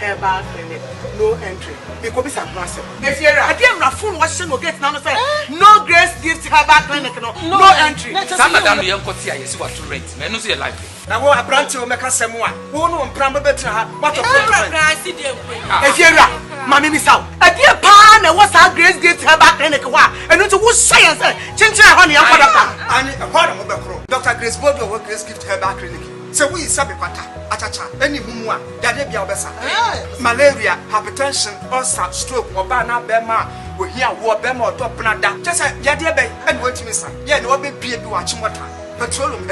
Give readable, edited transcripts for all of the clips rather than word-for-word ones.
Herbal Clinic, no entry. Because it's a massive. If you're a damn phone, washing will get now say no Grace Gift Herbal Clinic, no entry. Some madam the uncle here is what to rent. Men see a life. Now what a branch will make us someone. Who know Pram better what of if you're Mammy Miss out. A dear pan and what's our Grace Gift Herbal Clinic and into what science chincha honey and a part of the Dr. Grace Bodo will Grace Gift Herbal Clinic. So we sabiquata, achacha, any mumwa, Yadebia Bessa. Malaria, hypertension, ulcer, stroke, or banana bema, we hear war bema or top nada. Just a Yadebe and what to miss. Yan will be beer to watch water. Petroleum,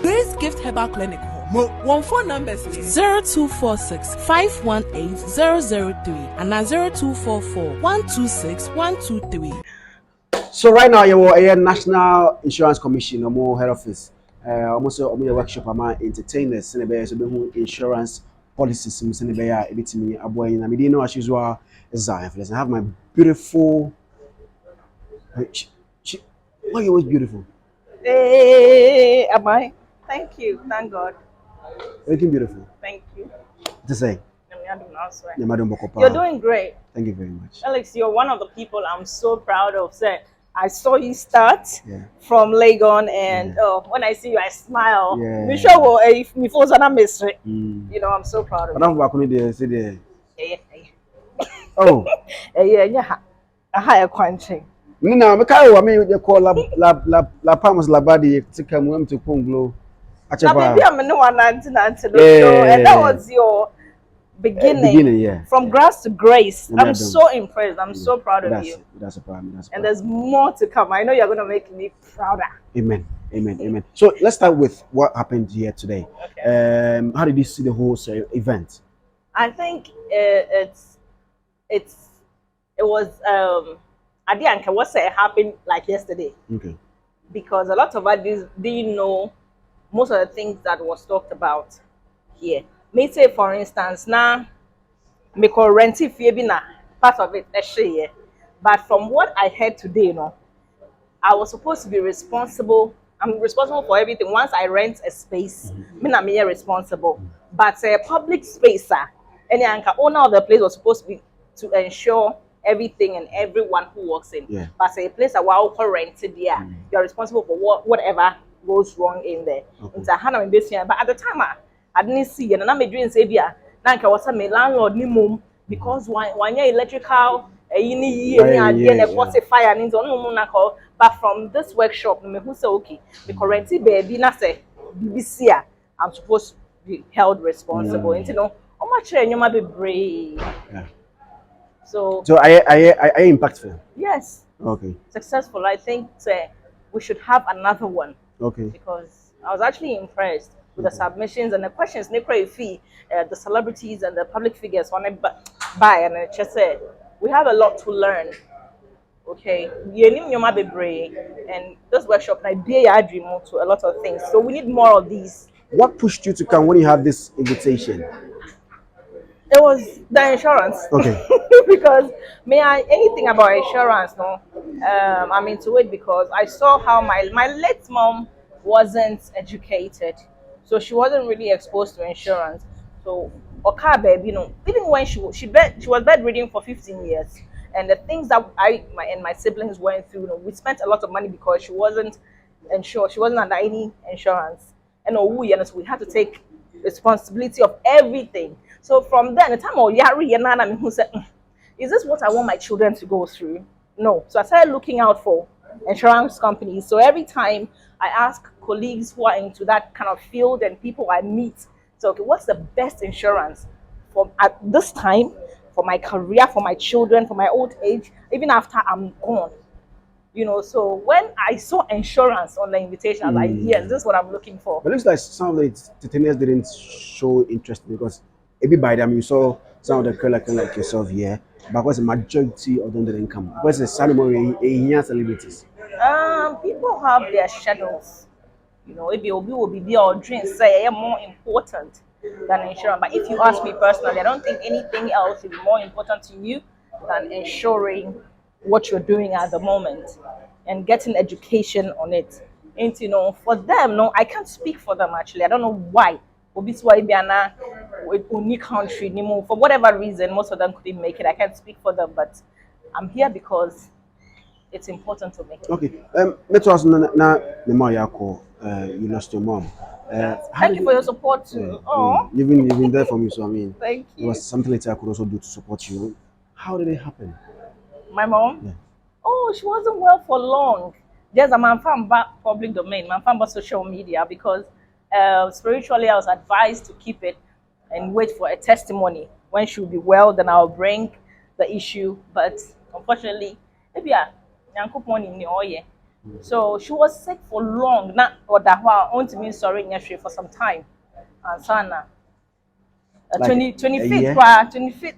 Grace Gift Herbal Clinic. One phone numbers 0246 518 003 and 0244 126 123. So right now you are a National Insurance Commission or more head office. Almost a workshop among entertainers, Celeb, insurance policies, Celeb, a bit me, a boy in Amidino, as usual, Zionfelix. I have my beautiful. Why are you always beautiful? Hey, am I? Thank you, thank God. Looking beautiful. Thank you. To say. You're doing great. Thank you very much. Alex, you're one of the people I'm so proud of. I saw you start from Legon, and when I see you, I smile. You sure if me falls on a mystery. You know, I'm so proud of you. Oh, yeah, a higher quantity. No, I mean, they call La Palmas Labadi to come home to Ponglo. Maybe I'm no one and that was your beginning, from grass to grace. I'm so impressed. I'm so proud of you. That's a problem. And there's more to come. I know you're going to make me prouder. Amen. So let's start with what happened here today. Okay. How did you see the whole event? I think it was I didn't care what happened like yesterday. Okay. Because a lot of us didn't know most of the things that was talked about here. May say, for instance, now me rent if you part of it share. But from what I heard today, you know, I was supposed to be responsible. I'm responsible for everything. Once I rent a space, me responsible. But a public space, any owner of the place was supposed to be to ensure everything and everyone who walks in. Yeah. But a place that while rented there, you're responsible for whatever goes wrong in there. It's a hand of this year. But at the time, I didn't see and I'm doing Sabia. Nanka was a landlord ni mum because one year electrical fire needs on. But from this workshop, who say okay, the currency baby na say BBC I'm supposed to be held responsible. And you know, how much you might be brave. So I impactful. Yes. Okay. Successful. I think we should have another one. Okay. Because I was actually impressed with the submissions and the questions. The celebrities and the public figures on it by and just said we have a lot to learn. Okay. You might be brave, and this workshop I dare dream to a lot of things. So we need more of these. What pushed you to come when you have this invitation? It was the insurance. Okay. Because anything about insurance, no, I'm into it because I saw how my late mom wasn't educated, so she wasn't really exposed to insurance. So, baby, you know, even when she was bedridden for 15 years, and the things that my siblings went through, you know, we spent a lot of money because she wasn't insured. She wasn't under any insurance, and so we had to take responsibility of everything. So from then, the time of Yari and who said, is this what I want my children to go through? No. So I started looking out for insurance companies. So every time I ask colleagues who are into that kind of field and people I meet, so okay, what's the best insurance for at this time, for my career, for my children, for my old age, even after I'm gone? You know, so when I saw insurance on the invitation, I was like, yes, this is what I'm looking for. But it looks like some of the entertainers didn't show interest because maybe by them you saw some of the color like yourself here, but what's the majority of them didn't come? What's the salary in celebrities? People have their schedules. You know, if you will be there or dreams say more important than insurance. But if you ask me personally, I don't think anything else is more important to you than ensuring what you're doing at the moment and getting education on it. And you know, for them, no, I can't speak for them actually. I don't know why, Only country anymore. For whatever reason, most of them couldn't make it. I can't speak for them, but I'm here because it's important to me. Okay. Let us now. You lost your mom. Thank you for your support too. Oh, You've been there for me, so I mean, thank it was you. something that I could also do to support you. How did it happen? My mom? Yeah. Oh, she wasn't well for long. There's a man from back public domain, man from social media, because spiritually I was advised to keep it and wait for a testimony. When she'll be well, then I'll bring the issue. But unfortunately, maybe so she was sick for long. Not or that while to me sorry for some time. And Sana. Like 25th, 25th.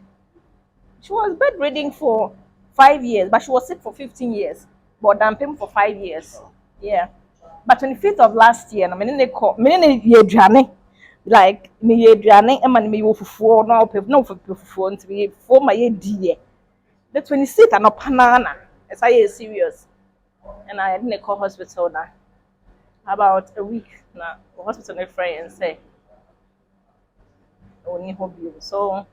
She was bedridden for 5 years, but she was sick for 15 years. But damping for 5 years. Yeah. But 25th of last year, I mean, they call me like me and me for no for to be for my dear. The 26th and no panana. As I is serious. And I didn't call hospital now. About a week now. Hospital my friend and say, only hope you. So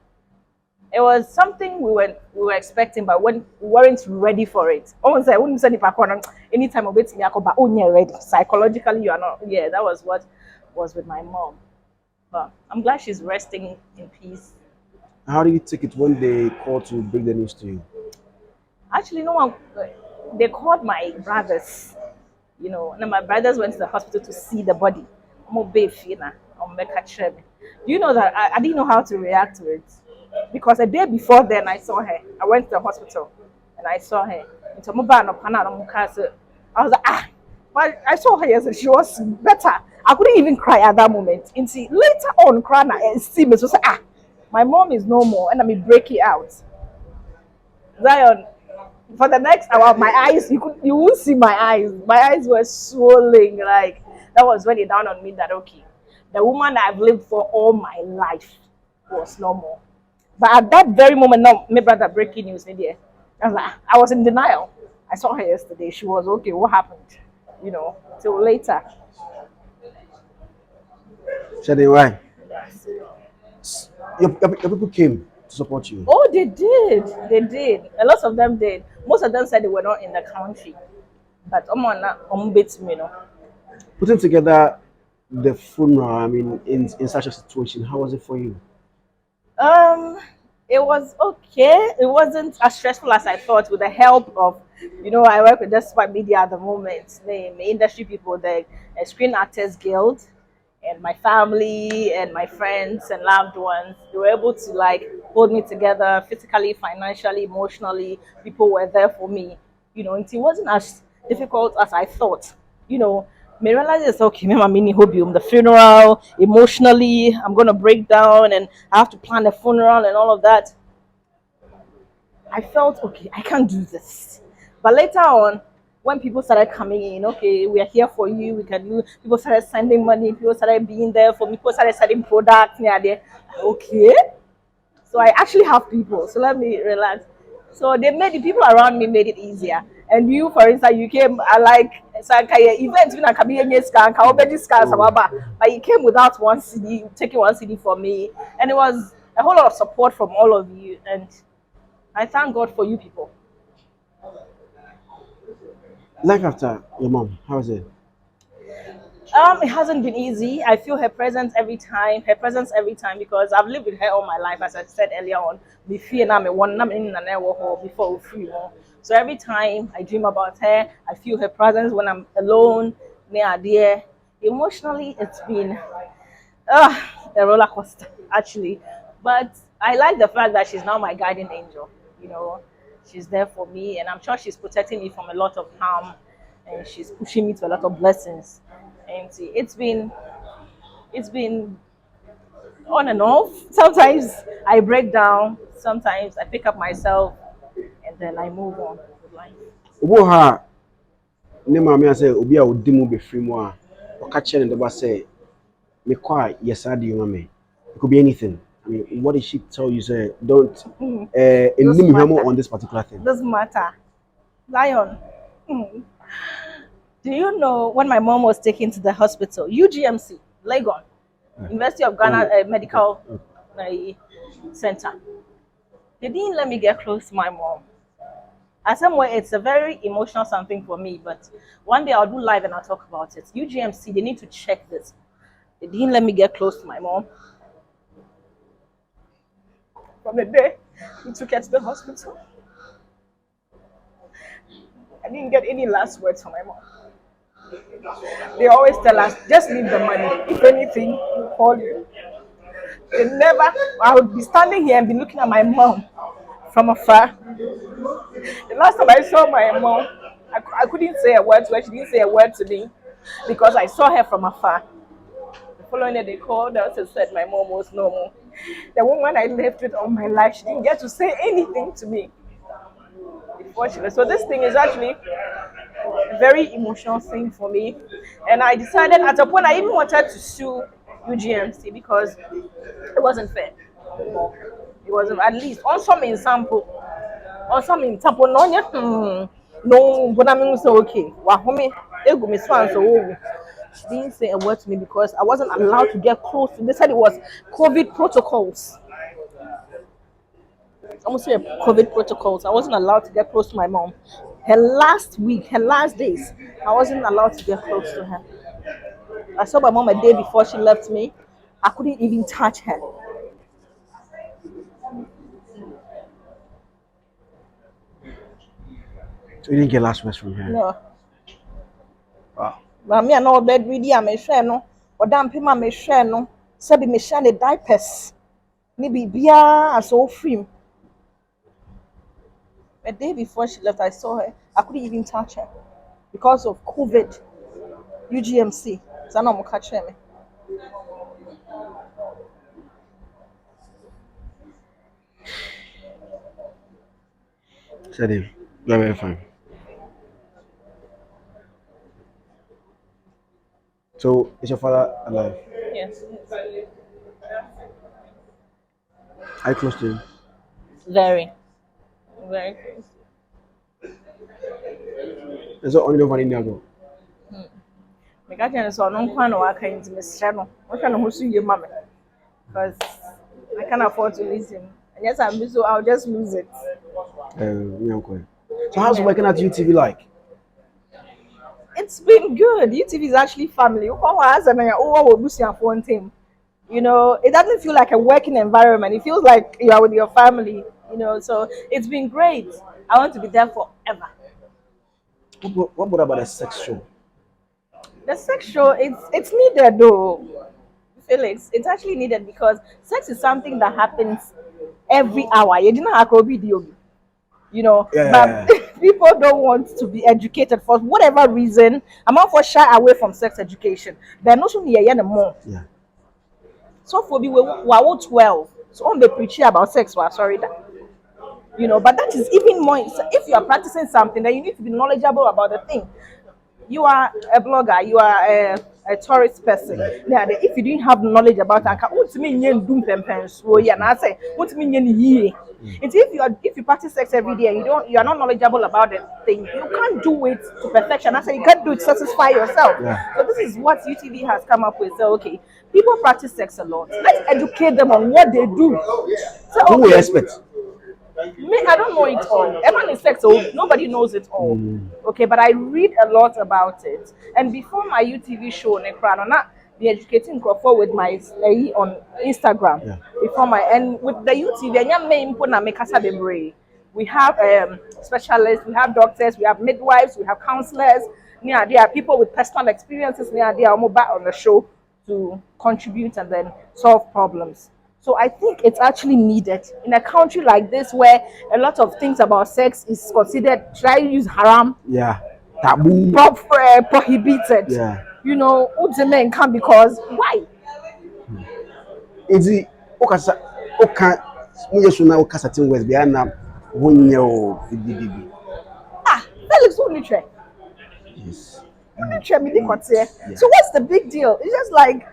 it was something we were expecting, but when we weren't ready for it. Almost I wouldn't say if I call anytime of it, but oh, you're ready. Psychologically, you are not. Yeah, that was what was with my mom. But I'm glad she's resting in peace. How do you take it when they call to break the news to you? Actually, no one. They called my brothers. You know, and my brothers went to the hospital to see the body. Do you know that I didn't know how to react to it? Because a day before then, I saw her. I went to the hospital and I saw her. I was like, but I saw her yesterday. She was better. I couldn't even cry at that moment. And see, later on, crying and see me, so say, my mom is no more, and I mean break it out. Zion, for the next hour, my eyes, you won't see my eyes. My eyes were swollen. Like that was when it dawned on me that okay, the woman that I've lived for all my life was no more. But at that very moment, now, my brother breaking news, I was like, I was in denial. I saw her yesterday. She was okay. What happened? You know, till later. Shadi, why? Your people came to support you. Oh, they did. They did. A lot of them did. Most of them said they were not in the country. But Putting together the funeral, I mean, in such a situation, how was it for you? It was okay. It wasn't as stressful as I thought with the help of, I work with Just Media at the moment, the industry people, the Screen Actors Guild, and my family and my friends and loved ones. They were able to like hold me together physically, financially, emotionally. People were there for me, and it wasn't as difficult as I thought, me realize it's okay, me mini hobium, the funeral, emotionally, I'm gonna break down and I have to plan a funeral and all of that. I felt okay, I can't do this. But later on, when people started coming in, okay, we are here for you, we can do, people started sending money, people started being there for me, people started selling products, okay. So I actually have people, so let me relax. So the people around me made it easier. And you, for instance, you came, I like, events, but you came without one CD, taking one CD for me. And it was a whole lot of support from all of you. And I thank God for you people. Life after your mom, how is it? It hasn't been easy. I feel her presence every time. Because I've lived with her all my life, as I said earlier on. Before we free more. So every time I dream about her, I feel her presence when I'm alone, near dear. Emotionally, it's been a roller coaster, actually. But I like the fact that she's now my guardian angel. She's there for me, and I'm sure she's protecting me from a lot of harm, and she's pushing me to a lot of blessings. And see, it's been on and off. Sometimes I break down, sometimes I pick up myself, and then I move on with life. Oboha, ne maame say obi a odi mu be free mu a oka kire ne deba say me kwa yesade you me. It could be anything. I mean, what did she tell you? Say don't on this particular thing. Doesn't matter. Lion. Do you know when my mom was taken to the hospital, UGMC, Legon, University of Ghana Medical Center. They didn't let me get close to my mom. And somewhere it's a very emotional something for me, but one day I'll do live and I'll talk about it. UGMC, they need to check this. They didn't let me get close to my mom. From the day we took her to the hospital, I didn't get any last words from my mom. They always tell us, just leave the money. If anything, we'll call you. They never, I would be standing here and be looking at my mom from afar. The last time I saw my mom, I couldn't say a word to her. She didn't say a word to me because I saw her from afar. The following day, they called us and said my mom was normal. The woman I lived with all my life, she didn't get to say anything to me before she left. So this thing is actually a very emotional thing for me. And I decided at a point I even wanted to sue UGMC because it wasn't fair. It wasn't, at least on some example. On some example, no, but I'm so okay. She didn't say a word to me because I wasn't allowed to get close to. They said it was COVID protocols. Almost say COVID protocols. I wasn't allowed to get close to my mom. Her last days, I wasn't allowed to get close to her. I saw my mom a day before she left me. I couldn't even touch her. So you didn't get last words from her? No. Wow. But me, I know bed ready. I'm a share no. Or damn pima me share no. Sabi me share the diapers. Maybe bia as so free. A day before she left, I saw her. I couldn't even touch her because of COVID. UGMC. So now I'm catch her. Said very fine. So is your father alive? Yes. Are you close to him? Very. Very close. Is it only one in there go? Me catch her so no kwan no waka into me share no. What kind of who you mama? Because I can't afford to lose him. And yes, I'm busy, so I'll just lose it. So how's working at UTV like? It's been good. UTV is actually family. You know, it doesn't feel like a working environment. It feels like you are with your family. You know, so it's been great. I want to be there forever. What about the sex show? The sex show, it's needed though, Felix. It's actually needed because sex is something that happens every hour. You didn't have video. You know, but people don't want to be educated for whatever reason. I'm not for shy away from sex education. They're not so near more. Yeah. So for me, we're 12. So on the preaching about sex, we're sorry that. You know, but that is even more. If you are practicing something, then you need to be knowledgeable about the thing. You are a blogger, you are a tourist person. Yeah, if you didn't have knowledge about that, if you practice sex every day and you are not knowledgeable about the thing, you can't do it to perfection. I say you can't do it to satisfy yourself. Yeah. So this is what UTV has come up with. So okay, people practice sex a lot. Let's educate them on what they do. So Who will expect? Me, I don't know it all. Everyone is sex, so nobody knows it all. Okay, but I read a lot about it. And before my UTV show, Nekrano, not be educating Crawford with my on Instagram. Yeah. Before and with the UTV, we have specialists, we have doctors, we have midwives, we have counselors. Yeah, there are people with personal experiences. Yeah, they are mobile on the show to contribute and then solve problems. So I think it's actually needed in a country like this where a lot of things about sex is considered, try to use haram, taboo, prohibited. Yeah. You know, the men come because why? Is it okay? Certain words behind them. Felix, who try? Yes. So what's the big deal? It's just like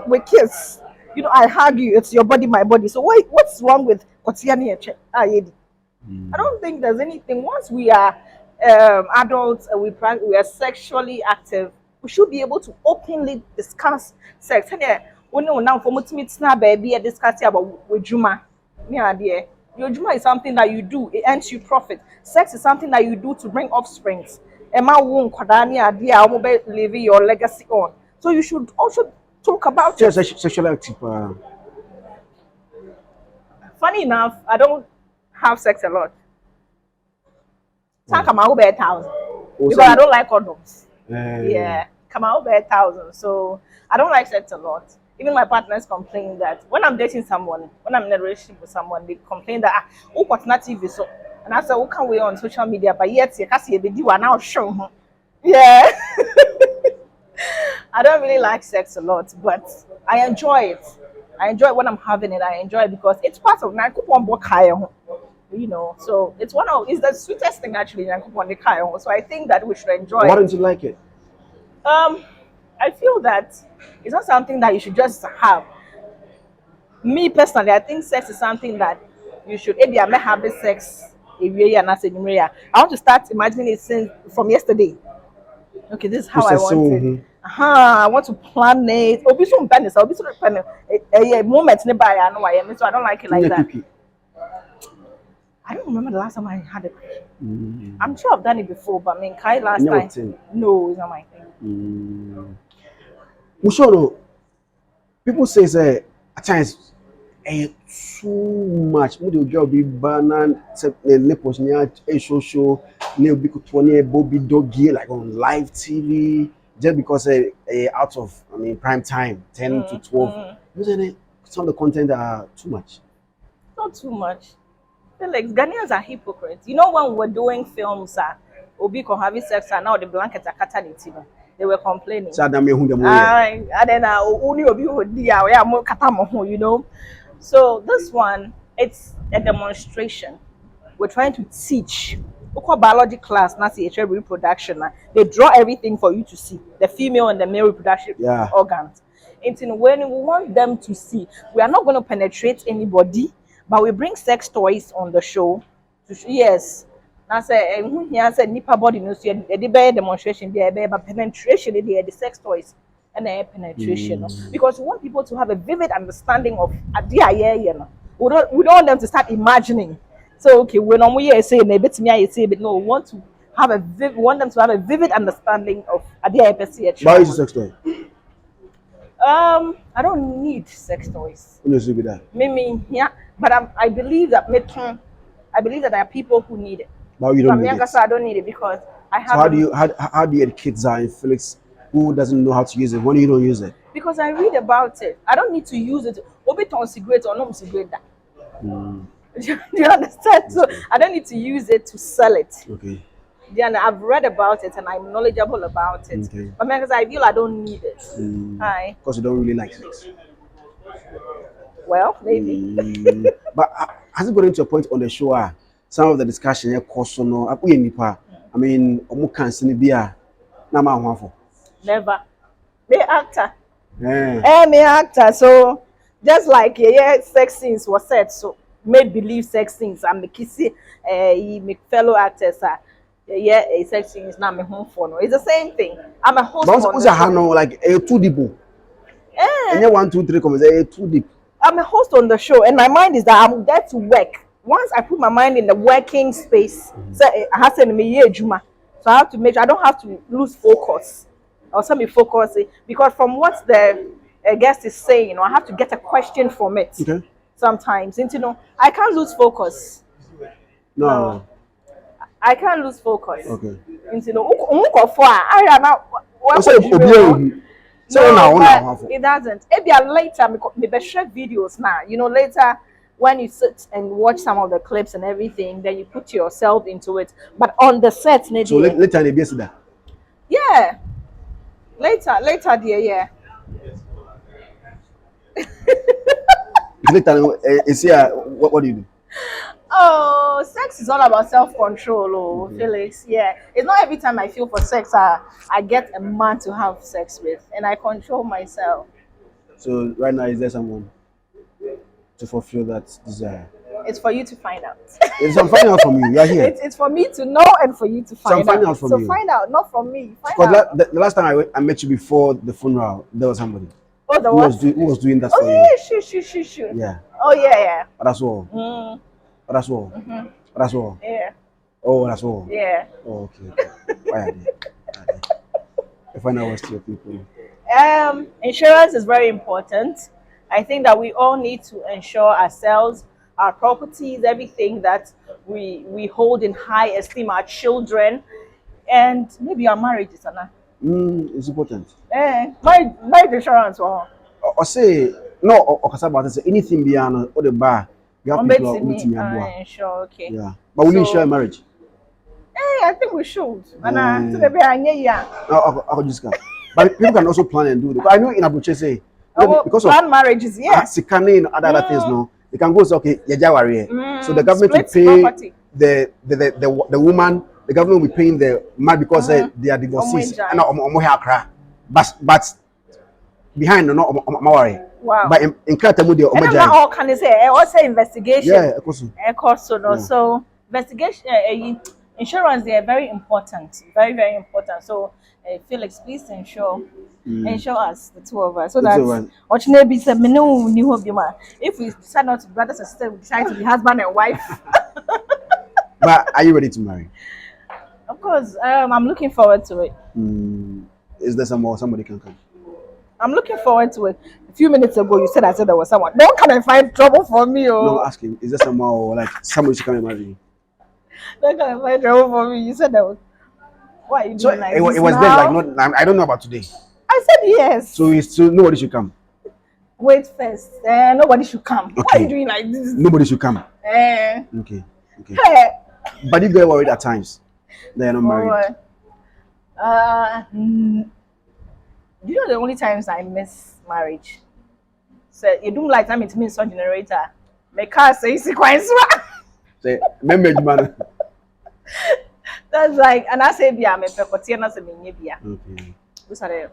we kiss. You know, I hug you. It's your body, my body. So what's wrong with Kotiani? I don't think there's anything. Once we are adults and we are sexually active, we should be able to openly discuss sex. And When no now for meet na baby discuss about with Juma. Yeah, dear. Your Juma is something that you do, it earns you profit. Sex is something that you do to bring offsprings. Emma won't kwadani idea how leave your legacy on. So you should also talk about it. Sexual active. Funny enough, I don't have sex a lot. So come out over 1,000 because I don't like condoms. Yeah, come out over 1,000. So I don't like sex a lot. Even my partners complain that when I'm dating someone, when I'm in a relationship with someone, they complain that oh, what's not TV so, and I said, "What can we on social media?" But yet, you can't see a video and now show. Yeah, I don't really like sex a lot, but I enjoy it. I enjoy it when I'm having it. I enjoy it because it's part of you know. So it's the sweetest thing actually. So I think that we should enjoy. Why don't you like it? I feel that it's not something that you should just have. Me personally, I think sex is something that you should. Maybe I may have the sex. I want to start imagining it since from yesterday. Okay, this is how I want it. I want to plan it. I'll be so pennies. I'll be so pennies. A moment nearby. I know I am. So I don't like it like that. I don't remember the last time I had it. I'm sure I've done it before, but I mean, Kai last time. No, it's not my thing. Mushoro, people say at times too much. Maybe girl be banana, nipples near a show, near be Bobby doggy like on live TV just because out of prime time 10 to 12. Some of the content are too much. Not too much. Felix, Ghanaians are hypocrites. You know when we were doing films, Obi can have sex and now the blankets are cutting. They were complaining. And then you know. So this one, it's a demonstration. We're trying to teach. Biology class, not the reproduction. They draw everything for you to see. The female and the male reproductive organs. And when we want them to see, we are not going to penetrate anybody, but we bring sex toys on the show. Yes. I said, nipa body no so the demonstration there, but penetration there, the sex toys and the penetration. Because we want people to have a vivid understanding of we don't want them to start imagining. So okay, when we say a bit but no, we want to have want them to have a vivid understanding of why is sex toy? I don't need sex toys. Maybe yeah, but I believe that there are people who need it. But you don't need it. I don't need it because I have. So how do you educate Zionfelix who doesn't know how to use it when you don't use it? Because I read about it. I don't need to use it. Obiton cigarette or no cigarette. Do you understand? So I don't need to use it to sell it. Okay. And I've read about it and I'm knowledgeable about it. Okay. But because I feel I don't need it. Because you don't really like sex. Well, maybe. But has it gotten to a point on the show? Some of the discussion here, I mean, never. Me actor. Me actor. So just like sex scenes was said, so made believe sex scenes. I'm the kissy, my fellow actors are. A sex scene is not my home for no. It's the same thing. I'm a host. Like a too deep. And 1, 2, 3 comments. Too deep. I'm a host on the show, and my mind is that I'm there to work. Once I put my mind in the working space, so I have to so I have to make sure I don't have to lose focus. Or somebody focus because from what the guest is saying, I have to get a question from it. Okay. Sometimes, and I can't lose focus. No. I can't lose focus. Okay. It doesn't. Maybe later, maybe share videos now. Later when you sit and watch some of the clips and everything, then you put yourself into it. But on the set, so later, yeah. Later, dear, yeah. Later, what do you do? Oh, sex is all about self-control, Felix. Yeah, it's not every time I feel for sex, I get a man to have sex with, and I control myself. So right now, is there someone to fulfill that desire? It's for you to find out. It's I'm finding out from you. You are here. It's for me to know and for you to find out. So I'm finding out from you. So find out, not from me. Because the last time I met you before the funeral, there was somebody. Oh, the who what? was doing that Oh for yeah, you? shoot. Yeah. Oh yeah. But that's all. Mm, But that's all. mhm. But that's all. Yeah. Oh, that's all. Yeah. Oh, okay. Why are they? If I know what's to your people. Insurance is very important. I think that we all need to insure ourselves, our properties, everything that we hold in high esteem, our children, and maybe our marriages. It's important. Marriage insurance. Wow. Or say no, or about it. Anything beyond or the bar. You have people who meet me Insure, okay. Yeah, but will you insure marriage? I think we should. And so maybe I could just go. But people can also plan and do it. But I know in Abuche say because plan marriages, yes. Sikane and other things, no, they can go say okay, so the government will Split pay property. the woman, the government will be paying the man because they are divorcees. But behind no worry. Wow. But in Kratamu they and not all can say also investigation. Yeah, of course. So investigation insurance, they are very important. Very, very important. So Felix, please insure us, the two of us, so that if we decide not to be brothers and sisters, we decide to be husband and wife. But are you ready to marry? Of course, I'm looking forward to it. Is there somebody can come? I'm looking forward to it. A few minutes ago, you said there was someone. Don't come and find trouble for me, oh. No, ask him. Is there someone or like somebody should come and marry you? Don't come and find trouble for me. You said that was. Why are you doing like it this was now? then like I don't know about today. I said yes. So nobody should come. Wait first. Nobody should come. Okay. Why are you doing like this? Nobody should come. Okay. Hey. But you get worried at times. They are not married. You know the only times I miss marriage. So you don't like time it means some generator. My car says sequence. Say, man. That's like, and I say, "Bia, me pekotie na se menye bia." Okay. Those are the.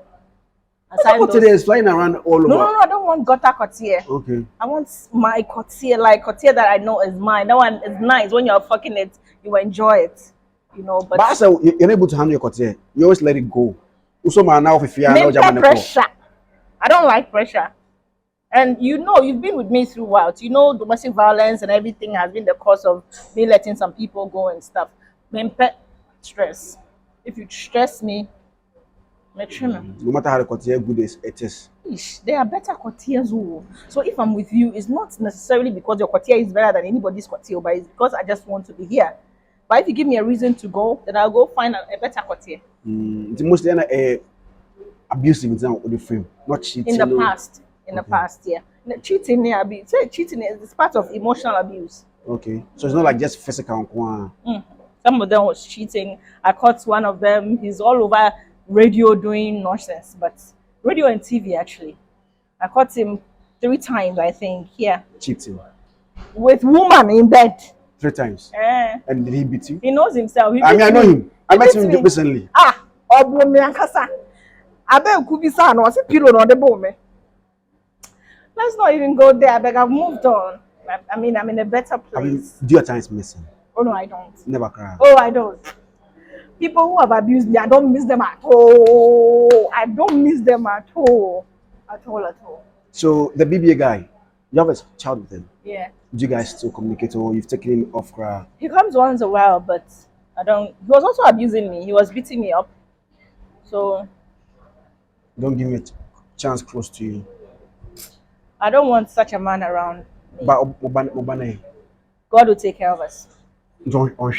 What today is flying around all over. No, I don't want gutter cotier. Okay. I want my cotier, like cotier that I know is mine. That one is nice. When you're fucking it, you enjoy it. You know, but I said you're not able to handle your cotier. You always let it go. Also, man, now if you are pressure. I don't like pressure. And you know, you've been with me throughout. You know, domestic violence and everything has been the cause of me letting some people go and stuff. Stress. If you stress me, no matter how the cotier good is, it is. There are better cotiers. So if I'm with you, it's not necessarily because your cotier is better than anybody's cotier, but it's because I just want to be here. But if you give me a reason to go, then I'll go find a better cotier. It's mostly abusive in the frame, not cheating. In the past, yeah. Cheating is part of emotional abuse. Okay, so it's not like just physical. Some of them was cheating. I caught one of them. He's all over radio doing nonsense, but radio and TV actually. I caught him 3 times, I think. Yeah. Cheating. With woman in bed. 3 times. And did he beat you? He knows himself. I know him. I met him recently. Let's not even go there. I've moved on. I mean, I'm in a better place. Do your times missing? Oh no, I don't. Never cry. Oh, I don't. People who have abused me, I don't miss them at all. I don't miss them at all. At all. So the BBA guy, you have a child with him? Yeah. Do you guys still communicate or you've taken him off cry? He comes once a while, but I don't. He was also abusing me. He was beating me up. So. Don't give me a chance close to you. I don't want such a man around me. But God will take care of us. God will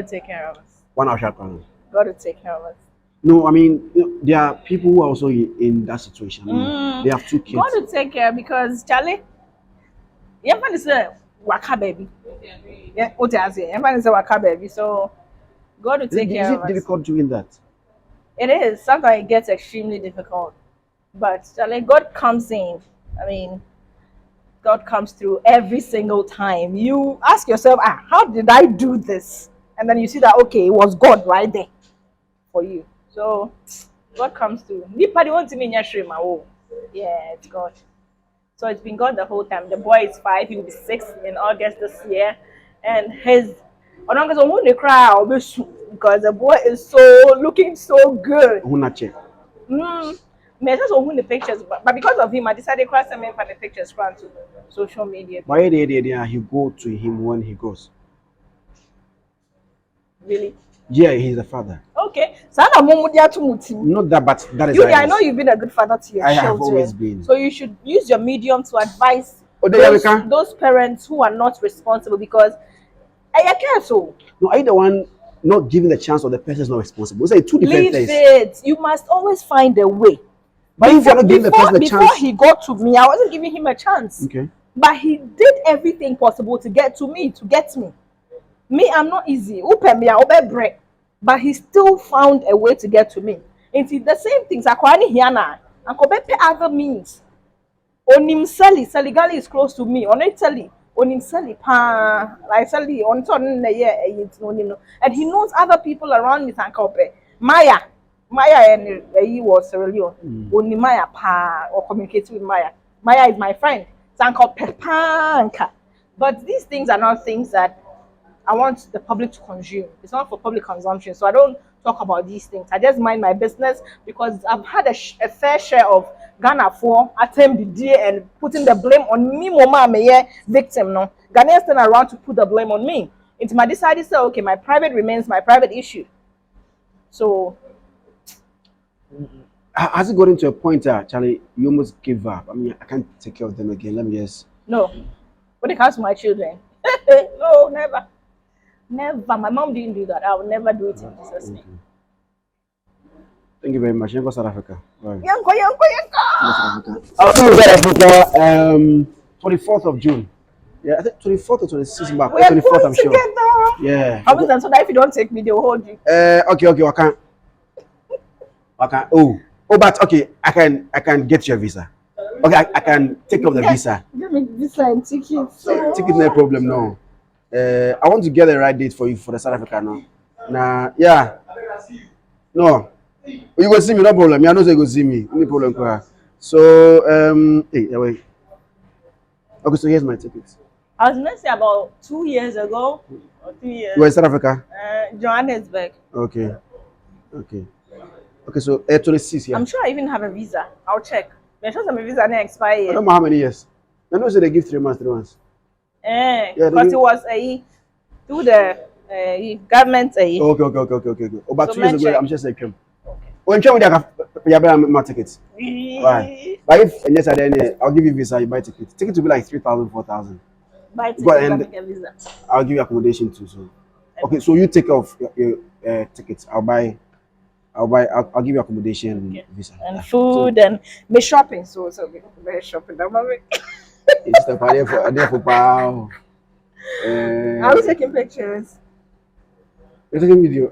take care of us. God will take care of us. No, I mean, there are people who are also in that situation. They have 2 kids. God will take care because Charlie, everybody say waka baby. Yeah, what I say? Everybody say waka baby. So God will take care of us. Is it difficult doing that? It is. Sometimes it gets extremely difficult. But Charlie, God comes in. I mean, God comes through every single time. You ask yourself, how did I do this? And then you see that, okay, it was God right there for you. So, God comes through. Yeah, it's God. So it's been God the whole time. The boy is 5. He will be 6 in August this year. And his... because the boy is looking so good. Me just own the pictures, but because of him, I decided to cross him for the pictures to social media. Why he go to him when he goes? Really? Yeah, he's the father. Okay. So I'm Not that, but that is. I know you've been a good father to your children. I have always been. So you should use your medium to advise those parents who are not responsible because I can't so. No, are you the one not giving the chance or the person is not responsible? It's like two different things. Leave it. You must always find a way. But if you're not giving the person a chance. Before he got to me, I wasn't giving him a chance. Okay. But he did everything possible to get to me, Me, I'm not easy. Open me, I'll be break. But he still found a way to get to me. And it's the same things. I can't hear now. I can't pay other means. Onim Sally is close to me. On Italy, Onim Sally, like Sally, on ton and he knows other people around me. Maya and he was Sierra Leone. Only Maya or communicating with Maya. Maya is my friend. But these things are not things that I want the public to consume. It's not for public consumption. So I don't talk about these things. I just mind my business because I've had a fair share of Ghana for attempting the day and putting the blame on me, mama, I'm a victim. No, Ghanaians turn around to put the blame on me. It's my decided to say, okay, my private remains my private issue. So has it gotten to a point, Charlie, you almost give up? I mean, I can't take care of them again. Let me just. No. When it comes to my children, no, never. Never. My mom didn't do that. I will never do it in Jesus' name. Thank you very much. Yanko South Africa. Yanko. I'll see you South Africa 24th of June. Yeah, I think 24th or 26th back. 24th, I'm sure. Together. Yeah. How so that if you don't take me, they'll hold you. Okay, I can't. Oh, but okay, I can get you a visa. Okay, I can take up the visa. Give me visa and tickets. Ticket no problem, no. I want to get the right date for you for the South Africa now. Nah, yeah. No. You go see me, no problem. I know you go see me. No problem. So, hey, wait. Okay, so here's my tickets. I was going to say about 2 years ago or 3 years. You were in South Africa? Johannesburg. Okay, so 26, yeah. I'm sure I even have a visa. I'll check. I'm sure my visa didn't expire. I don't know how many years. I know they give 3 months, 3 months. Yeah, because it was through the government. Okay. About 2 years ago, I'm just like him. Okay. When you buy my tickets. Right. But if yes, then I'll give you visa, you buy tickets. Tickets will be like 3,000, 4,000. Buy tickets and get visa. I'll give you accommodation too. So okay, so you take off your tickets. I'll give you accommodation, visa, and food, and me shopping. So be shopping. It's the party for pow. I was taking pictures. You're taking video.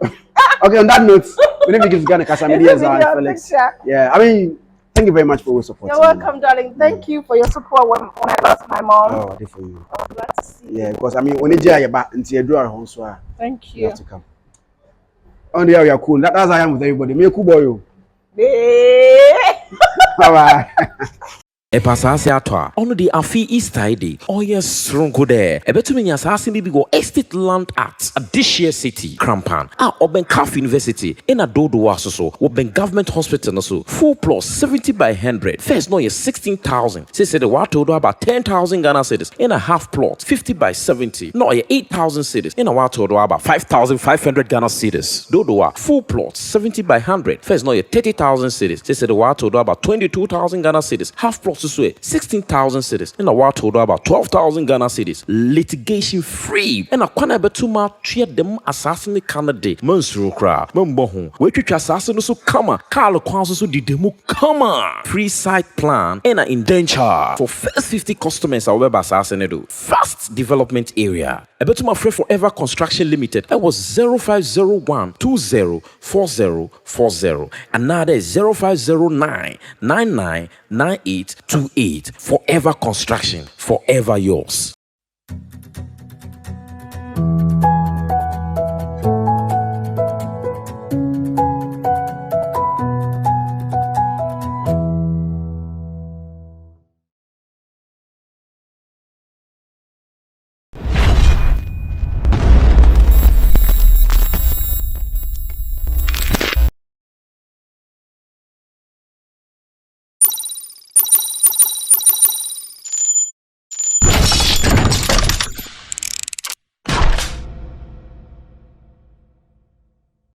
Okay, on that note, we need to give Ghana Casamedians Felix. Yeah, I mean, thank you very much for your support. You're welcome, darling. Thank you for your support when I lost my mom. Oh, I did for you. I'm glad to see you. Yeah, because I mean, when you back until you do our home, so thank you. You have to come. On the area, cool. That's how I am with everybody. Me a cool boy. Bye bye. Epasase atwa ono de afi Easter day oye strongo there ebetumi nya asase bi go estate land act adishia city Krampan oben Calf University in Adodo so oben government hospital no so full plus 70 by 100 first no ye 16,000 say the water do about 10,000 Ghana cedis in a half plot 50 by 70 no ye 8,000 cedis in a water do about 5,500 Ghana cedis dodo full plot 70 by 100 first no ye 30,000 cedis say the water do about 22,000 Ghana cedis half plot 16,000 cedis in a war total about 12,000 Ghana cedis litigation free and a kwana betuma treat them assassin Canada monstro cra mombo we twitwa assassin so kama Carl kwanso so di demo kama free site plan and a indenture for first 50 customers our web assassin do fast development area Ebetuma Free Forever Construction Limited. That was 0501 204040. Another 0509 999828. Forever Construction. Forever yours.